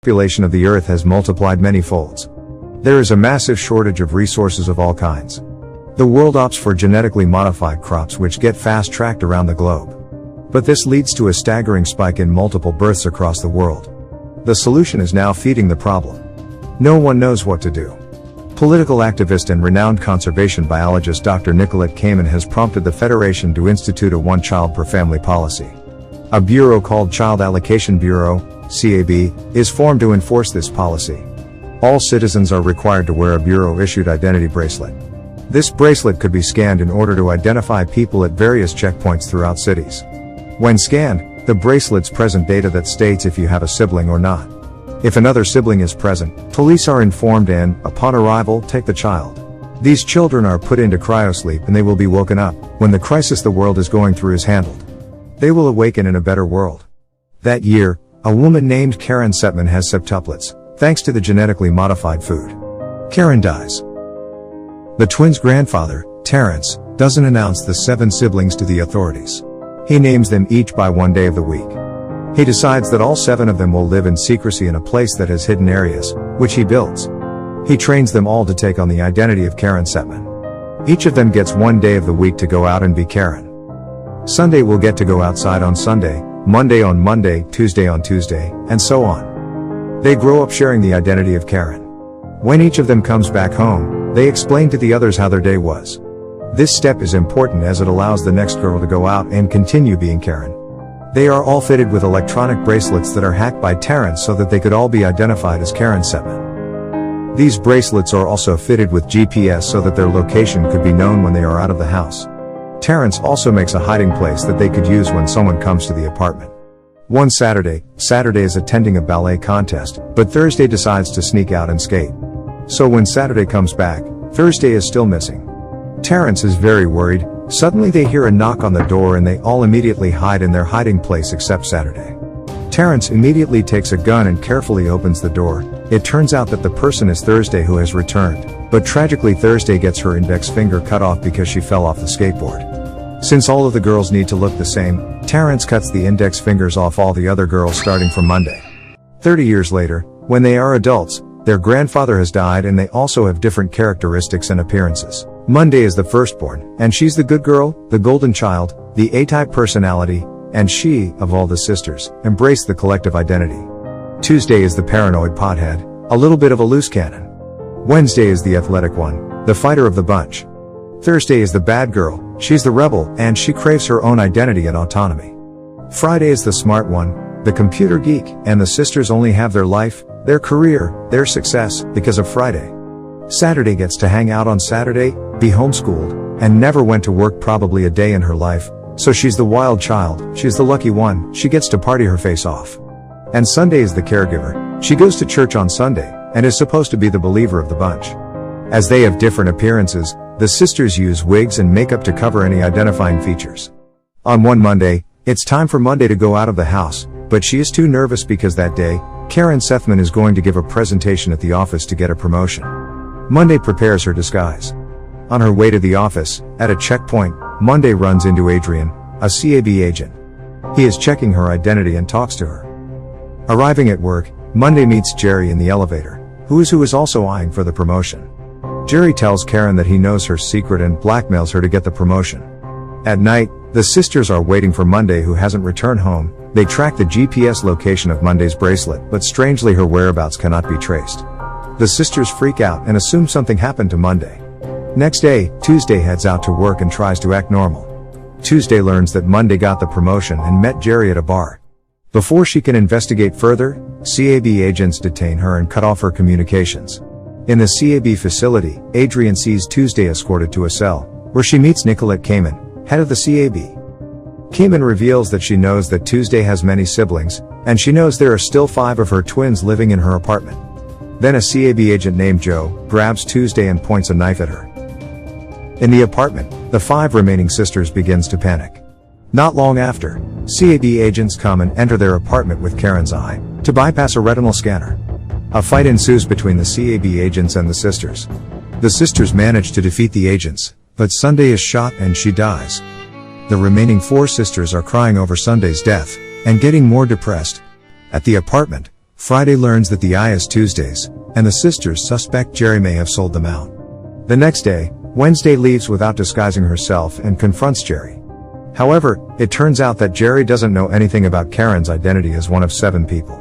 Population of the earth has multiplied many folds. There is a massive shortage of resources of all kinds. The world opts for genetically modified crops which get fast-tracked around the globe. But this leads to a staggering spike in multiple births across the world. The solution is now feeding the problem. No one knows what to do. Political activist and renowned conservation biologist Dr. Nicolette Cayman has prompted the Federation to institute a one-child-per-family policy. A bureau called Child Allocation Bureau, CAB, is formed to enforce this policy. All citizens are required to wear a bureau-issued identity bracelet. This bracelet could be scanned in order to identify people at various checkpoints throughout cities. When scanned, the bracelet's present data that states if you have a sibling or not. If another sibling is present, police are informed and, upon arrival, take the child. These children are put into cryosleep and they will be woken up when the crisis the world is going through is handled. They will awaken in a better world. That year, a woman named Karen Settman has septuplets, thanks to the genetically modified food. Karen dies. The twins' grandfather, Terrence, doesn't announce the 7 siblings to the authorities. He names them each by one day of the week. He decides that all 7 of them will live in secrecy in a place that has hidden areas, which he builds. He trains them all to take on the identity of Karen Settman. Each of them gets one day of the week to go out and be Karen. Sunday will get to go outside on Sunday, Monday on Monday, Tuesday on Tuesday, and so on. They grow up sharing the identity of Karen. When each of them comes back home, they explain to the others how their day was. This step is important as it allows the next girl to go out and continue being Karen. They are all fitted with electronic bracelets that are hacked by Terrence so that they could all be identified as Karen Settman. These bracelets are also fitted with GPS so that their location could be known when they are out of the house. Terrence also makes a hiding place that they could use when someone comes to the apartment. One Saturday is attending a ballet contest, but Thursday decides to sneak out and skate. So when Saturday comes back, Thursday is still missing. Terrence is very worried. Suddenly they hear a knock on the door and they all immediately hide in their hiding place except Saturday. Terrence immediately takes a gun and carefully opens the door. It turns out that the person is Thursday who has returned, but tragically Thursday gets her index finger cut off because she fell off the skateboard. Since all of the girls need to look the same, Terrence cuts the index fingers off all the other girls starting from Monday. 30 years later, when they are adults, their grandfather has died and they also have different characteristics and appearances. Monday is the firstborn, and she's the good girl, the golden child, the A-type personality, and she, of all the sisters, embrace the collective identity. Tuesday is the paranoid pothead, a little bit of a loose cannon. Wednesday is the athletic one, the fighter of the bunch. Thursday is the bad girl, she's the rebel, and she craves her own identity and autonomy. Friday is the smart one, the computer geek, and the sisters only have their life, their career, their success, because of Friday. Saturday gets to hang out on Saturday, be homeschooled, and never went to work probably a day in her life, so she's the wild child, she's the lucky one, she gets to party her face off. And Sunday is the caregiver, she goes to church on Sunday, and is supposed to be the believer of the bunch. As they have different appearances, the sisters use wigs and makeup to cover any identifying features. On one Monday, it's time for Monday to go out of the house, but she is too nervous because that day, Karen Settman is going to give a presentation at the office to get a promotion. Monday prepares her disguise. On her way to the office, at a checkpoint, Monday runs into Adrian, a CAB agent. He is checking her identity and talks to her. Arriving at work, Monday meets Jerry in the elevator, who is also eyeing for the promotion. Jerry tells Karen that he knows her secret and blackmails her to get the promotion. At night, the sisters are waiting for Monday who hasn't returned home. They track the GPS location of Monday's bracelet, but strangely her whereabouts cannot be traced. The sisters freak out and assume something happened to Monday. Next day, Tuesday heads out to work and tries to act normal. Tuesday learns that Monday got the promotion and met Jerry at a bar. Before she can investigate further, CAB agents detain her and cut off her communications. In the CAB facility, Adrian sees Tuesday escorted to a cell, where she meets Nicolette Cayman, head of the CAB. Cayman reveals that she knows that Tuesday has many siblings, and she knows there are still 5 of her twins living in her apartment. Then a CAB agent named Joe grabs Tuesday and points a knife at her. In the apartment, the 5 remaining sisters begins to panic. Not long after, CAB agents come and enter their apartment with Karen's eye, to bypass a retinal scanner. A fight ensues between the CAB agents and the sisters. The sisters manage to defeat the agents, but Sunday is shot and she dies. The remaining 4 sisters are crying over Sunday's death, and getting more depressed. At the apartment, Friday learns that the eye is Tuesdays, and the sisters suspect Jerry may have sold them out. The next day, Wednesday leaves without disguising herself and confronts Jerry. However, it turns out that Jerry doesn't know anything about Karen's identity as one of 7 people.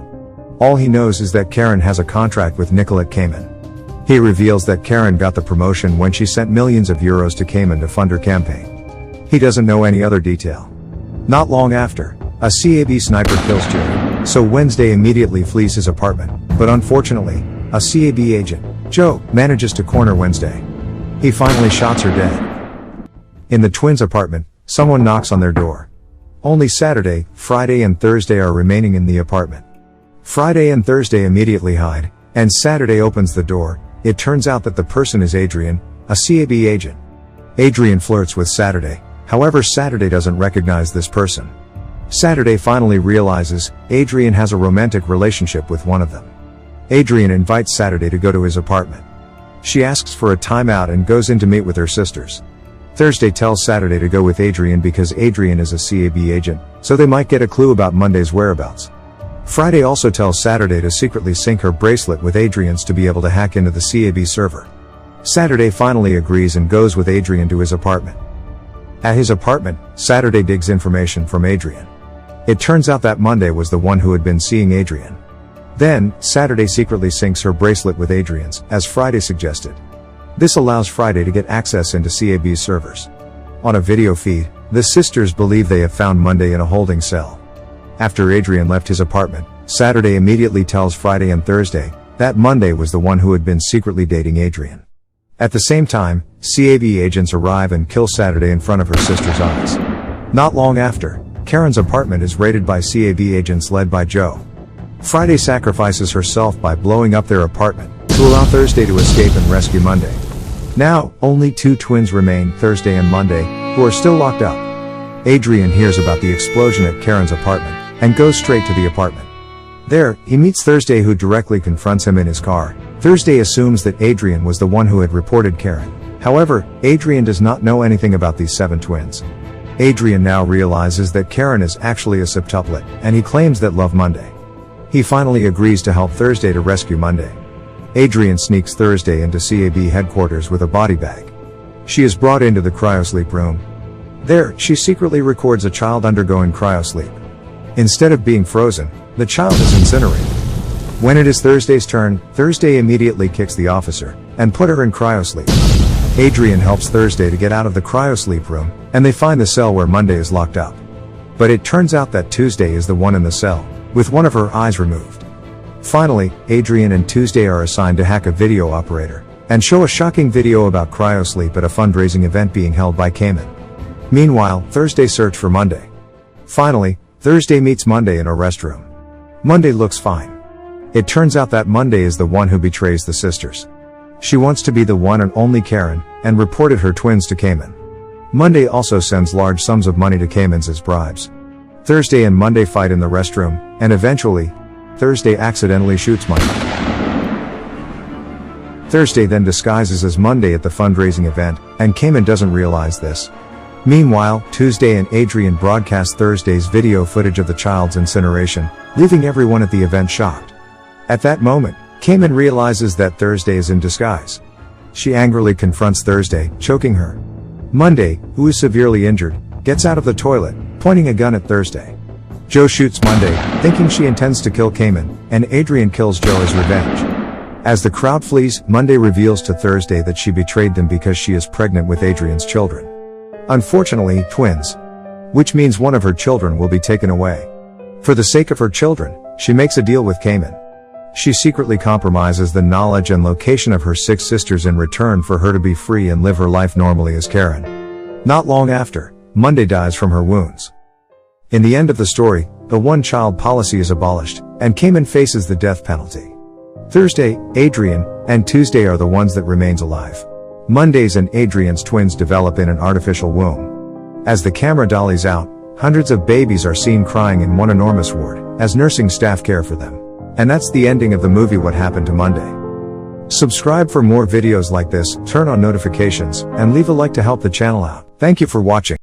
All he knows is that Karen has a contract with Nicolette Cayman. He reveals that Karen got the promotion when she sent millions of euros to Cayman to fund her campaign. He doesn't know any other detail. Not long after, a CAB sniper kills Jerry, so Wednesday immediately flees his apartment, but unfortunately, a CAB agent, Joe, manages to corner Wednesday. He finally shots her dead. In the twins' apartment, someone knocks on their door. Only Saturday, Friday and Thursday are remaining in the apartment. Friday and Thursday immediately hide, and Saturday opens the door. It turns out that the person is Adrian, a CAB agent. Adrian flirts with Saturday, however Saturday doesn't recognize this person. Saturday finally realizes Adrian has a romantic relationship with one of them. Adrian invites Saturday to go to his apartment. She asks for a timeout and goes in to meet with her sisters. Thursday tells Saturday to go with Adrian because Adrian is a CAB agent, so they might get a clue about Monday's whereabouts. Friday also tells Saturday to secretly sync her bracelet with Adrian's to be able to hack into the CAB server. Saturday finally agrees and goes with Adrian to his apartment. At his apartment, Saturday digs information from Adrian. It turns out that Monday was the one who had been seeing Adrian. Then, Saturday secretly syncs her bracelet with Adrian's, as Friday suggested. This allows Friday to get access into CAB's servers. On a video feed, the sisters believe they have found Monday in a holding cell. After Adrian left his apartment, Saturday immediately tells Friday and Thursday that Monday was the one who had been secretly dating Adrian. At the same time, CAB agents arrive and kill Saturday in front of her sister's eyes. Not long after, Karen's apartment is raided by CAB agents led by Joe. Friday sacrifices herself by blowing up their apartment to allow Thursday to escape and rescue Monday. Now, only 2 twins remain, Thursday and Monday, who are still locked up. Adrian hears about the explosion at Karen's apartment and goes straight to the apartment. There, he meets Thursday, who directly confronts him in his car. Thursday assumes that Adrian was the one who had reported Karen. However, Adrian does not know anything about these 7 twins. Adrian now realizes that Karen is actually a septuplet, and he claims that love Monday. He finally agrees to help Thursday to rescue Monday. Adrian sneaks Thursday into CAB headquarters with a body bag. She is brought into the cryosleep room. There, she secretly records a child undergoing cryosleep. Instead of being frozen, the child is incinerated. When it is Thursday's turn, Thursday immediately kicks the officer and put her in cryosleep. Adrian helps Thursday to get out of the cryosleep room, and they find the cell where Monday is locked up. But it turns out that Tuesday is the one in the cell, with one of her eyes removed. Finally, Adrian and Tuesday are assigned to hack a video operator and show a shocking video about cryosleep at a fundraising event being held by Cayman. Meanwhile, Thursday search for Monday. Finally, Thursday meets Monday in a restroom. Monday looks fine. It turns out that Monday is the one who betrays the sisters. She wants to be the one and only Karen, and reported her twins to Cayman. Monday also sends large sums of money to Cayman's as bribes. Thursday and Monday fight in the restroom, and eventually, Thursday accidentally shoots Monday. Thursday then disguises as Monday at the fundraising event, and Cayman doesn't realize this. Meanwhile, Tuesday and Adrian broadcast Thursday's video footage of the child's incineration, leaving everyone at the event shocked. At that moment, Cayman realizes that Thursday is in disguise. She angrily confronts Thursday, choking her. Monday, who is severely injured, gets out of the toilet, pointing a gun at Thursday. Joe shoots Monday, thinking she intends to kill Cayman, and Adrian kills Joe as revenge. As the crowd flees, Monday reveals to Thursday that she betrayed them because she is pregnant with Adrian's children. Unfortunately, twins. Which means one of her children will be taken away. For the sake of her children, she makes a deal with Cayman. She secretly compromises the knowledge and location of her 6 sisters in return for her to be free and live her life normally as Karen. Not long after, Monday dies from her wounds. In the end of the story, the one-child policy is abolished, and Cayman faces the death penalty. Thursday, Adrian, and Tuesday are the ones that remains alive. Monday's and Adrian's twins develop in an artificial womb. As the camera dollies out, hundreds of babies are seen crying in one enormous ward, as nursing staff care for them. And that's the ending of the movie What Happened to Monday. Subscribe for more videos like this, turn on notifications, and leave a like to help the channel out. Thank you for watching.